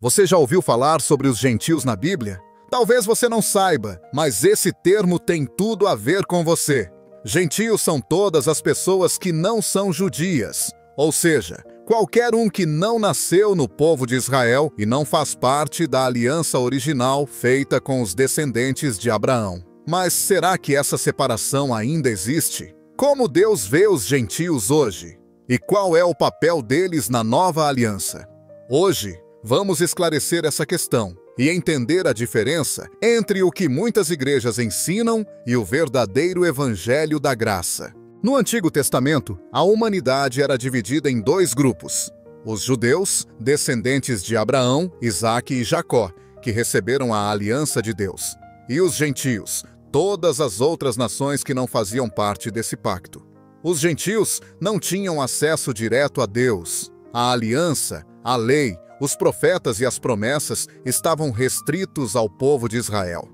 Você já ouviu falar sobre os gentios na Bíblia? Talvez você não saiba, mas esse termo tem tudo a ver com você. Gentios são todas as pessoas que não são judias, ou seja, qualquer um que não nasceu no povo de Israel e não faz parte da aliança original feita com os descendentes de Abraão. Mas será que essa separação ainda existe? Como Deus vê os gentios hoje? E qual é o papel deles na nova aliança? Hoje, vamos esclarecer essa questão e entender a diferença entre o que muitas igrejas ensinam e o verdadeiro evangelho da graça. No Antigo Testamento, a humanidade era dividida em dois grupos: os judeus, descendentes de Abraão, Isaque e Jacó, que receberam a aliança de Deus, e os gentios, todas as outras nações que não faziam parte desse pacto. Os gentios não tinham acesso direto a Deus. A aliança, a lei, os profetas e as promessas estavam restritos ao povo de Israel.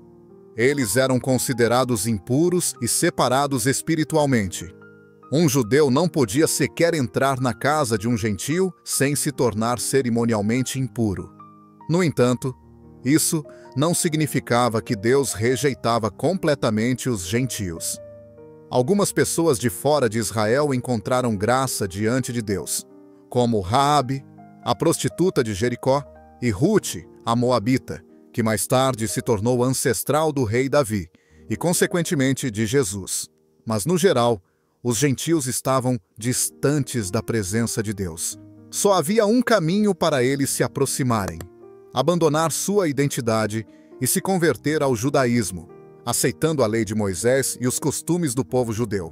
Eles eram considerados impuros e separados espiritualmente. Um judeu não podia sequer entrar na casa de um gentio sem se tornar cerimonialmente impuro. No entanto, isso não significava que Deus rejeitava completamente os gentios. Algumas pessoas de fora de Israel encontraram graça diante de Deus, como Raabe, a prostituta de Jericó, e Ruth, a moabita, que mais tarde se tornou ancestral do rei Davi e, consequentemente, de Jesus. Mas, no geral, os gentios estavam distantes da presença de Deus. Só havia um caminho para eles se aproximarem: abandonar sua identidade e se converter ao judaísmo, aceitando a lei de Moisés e os costumes do povo judeu.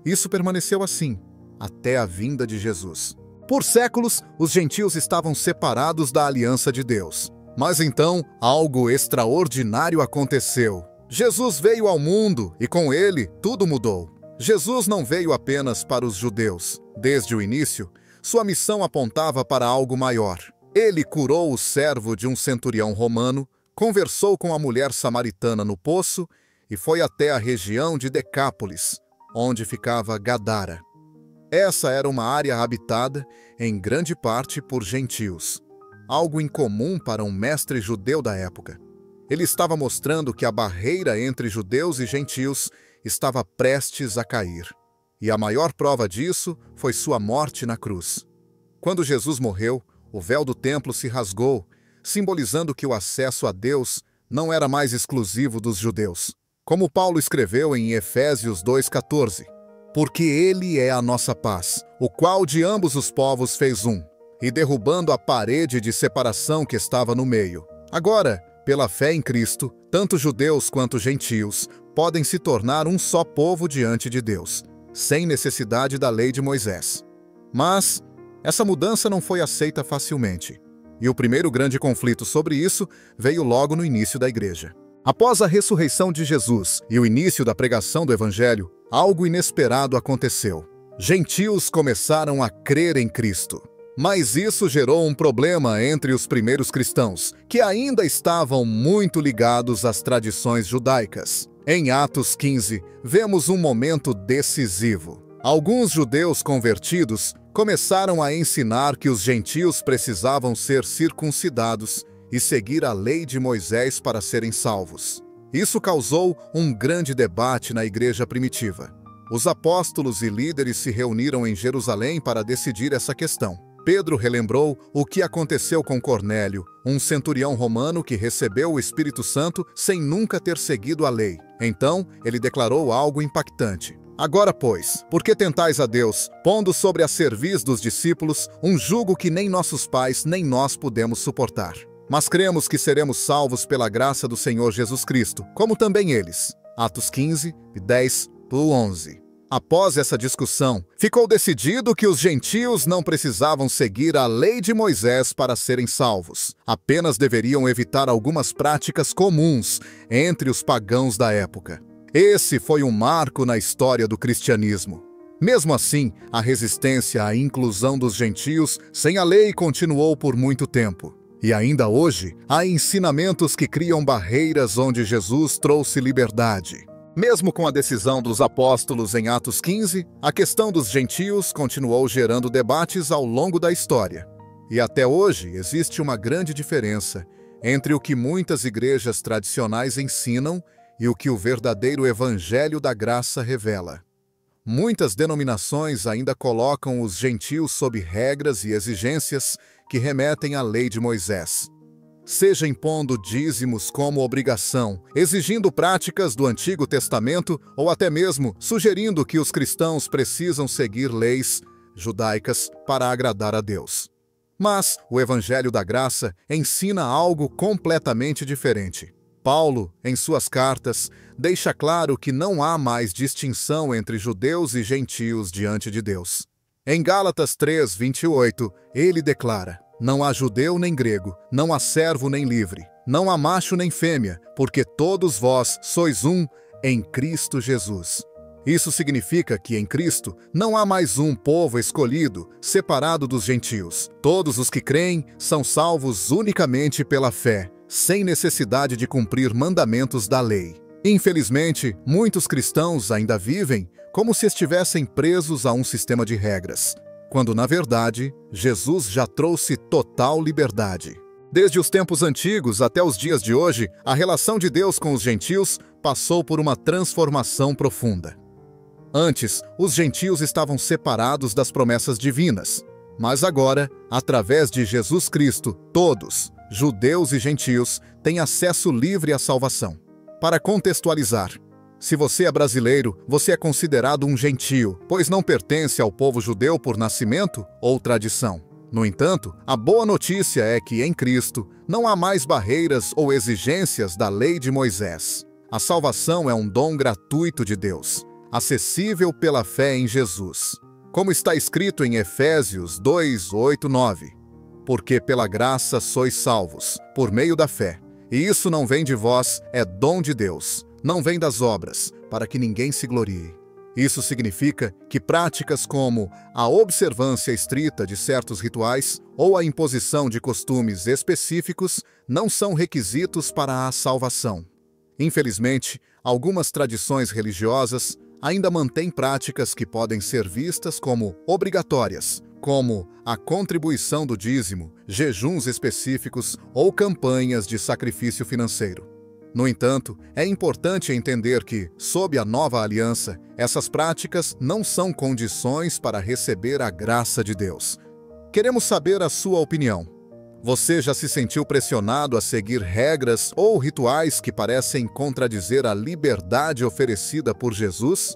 Isso permaneceu assim até a vinda de Jesus. Por séculos, os gentios estavam separados da aliança de Deus. Mas então, algo extraordinário aconteceu. Jesus veio ao mundo e com ele tudo mudou. Jesus não veio apenas para os judeus. Desde o início, sua missão apontava para algo maior. Ele curou o servo de um centurião romano, conversou com a mulher samaritana no poço e foi até a região de Decápolis, onde ficava Gadara. Essa era uma área habitada, em grande parte, por gentios. Algo incomum para um mestre judeu da época. Ele estava mostrando que a barreira entre judeus e gentios estava prestes a cair. E a maior prova disso foi sua morte na cruz. Quando Jesus morreu, o véu do templo se rasgou, simbolizando que o acesso a Deus não era mais exclusivo dos judeus. Como Paulo escreveu em Efésios 2,14. Porque ele é a nossa paz, o qual de ambos os povos fez um, e derrubando a parede de separação que estava no meio. Agora, pela fé em Cristo, tanto judeus quanto gentios podem se tornar um só povo diante de Deus, sem necessidade da lei de Moisés. Mas essa mudança não foi aceita facilmente, e o primeiro grande conflito sobre isso veio logo no início da igreja. Após a ressurreição de Jesus e o início da pregação do Evangelho, algo inesperado aconteceu. Gentios começaram a crer em Cristo. Mas isso gerou um problema entre os primeiros cristãos, que ainda estavam muito ligados às tradições judaicas. Em Atos 15, vemos um momento decisivo. Alguns judeus convertidos começaram a ensinar que os gentios precisavam ser circuncidados e seguir a lei de Moisés para serem salvos. Isso causou um grande debate na igreja primitiva. Os apóstolos e líderes se reuniram em Jerusalém para decidir essa questão. Pedro relembrou o que aconteceu com Cornélio, um centurião romano que recebeu o Espírito Santo sem nunca ter seguido a lei. Então, ele declarou algo impactante. Agora, pois, por que tentais a Deus, pondo sobre a cerviz dos discípulos um jugo que nem nossos pais nem nós pudemos suportar? Mas cremos que seremos salvos pela graça do Senhor Jesus Cristo, como também eles. Atos 15, 10-11. Após essa discussão, ficou decidido que os gentios não precisavam seguir a lei de Moisés para serem salvos. Apenas deveriam evitar algumas práticas comuns entre os pagãos da época. Esse foi um marco na história do cristianismo. Mesmo assim, a resistência à inclusão dos gentios sem a lei continuou por muito tempo. E ainda hoje, há ensinamentos que criam barreiras onde Jesus trouxe liberdade. Mesmo com a decisão dos apóstolos em Atos 15, a questão dos gentios continuou gerando debates ao longo da história. E até hoje existe uma grande diferença entre o que muitas igrejas tradicionais ensinam e o que o verdadeiro Evangelho da Graça revela. Muitas denominações ainda colocam os gentios sob regras e exigências que remetem à lei de Moisés, seja impondo dízimos como obrigação, exigindo práticas do Antigo Testamento ou até mesmo sugerindo que os cristãos precisam seguir leis judaicas para agradar a Deus. Mas o Evangelho da Graça ensina algo completamente diferente. Paulo, em suas cartas, deixa claro que não há mais distinção entre judeus e gentios diante de Deus. Em Gálatas 3:28, ele declara: não há judeu nem grego, não há servo nem livre, não há macho nem fêmea, porque todos vós sois um em Cristo Jesus. Isso significa que em Cristo não há mais um povo escolhido, separado dos gentios. Todos os que creem são salvos unicamente pela fé, sem necessidade de cumprir mandamentos da lei. Infelizmente, muitos cristãos ainda vivem como se estivessem presos a um sistema de regras, quando, na verdade, Jesus já trouxe total liberdade. Desde os tempos antigos até os dias de hoje, a relação de Deus com os gentios passou por uma transformação profunda. Antes, os gentios estavam separados das promessas divinas, mas agora, através de Jesus Cristo, todos, judeus e gentios, têm acesso livre à salvação. Para contextualizar, se você é brasileiro, você é considerado um gentio, pois não pertence ao povo judeu por nascimento ou tradição. No entanto, a boa notícia é que em Cristo não há mais barreiras ou exigências da lei de Moisés. A salvação é um dom gratuito de Deus, acessível pela fé em Jesus. Como está escrito em Efésios 2:8-9. Porque pela graça sois salvos, por meio da fé. E isso não vem de vós, é dom de Deus. Não vem das obras, para que ninguém se glorie. Isso significa que práticas como a observância estrita de certos rituais ou a imposição de costumes específicos não são requisitos para a salvação. Infelizmente, algumas tradições religiosas ainda mantêm práticas que podem ser vistas como obrigatórias, como a contribuição do dízimo, jejuns específicos ou campanhas de sacrifício financeiro. No entanto, é importante entender que, sob a nova aliança, essas práticas não são condições para receber a graça de Deus. Queremos saber a sua opinião. Você já se sentiu pressionado a seguir regras ou rituais que parecem contradizer a liberdade oferecida por Jesus?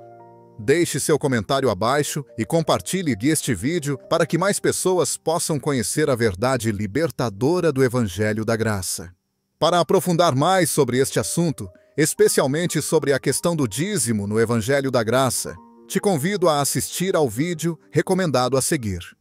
Deixe seu comentário abaixo e compartilhe este vídeo para que mais pessoas possam conhecer a verdade libertadora do Evangelho da Graça. Para aprofundar mais sobre este assunto, especialmente sobre a questão do dízimo no Evangelho da Graça, te convido a assistir ao vídeo recomendado a seguir.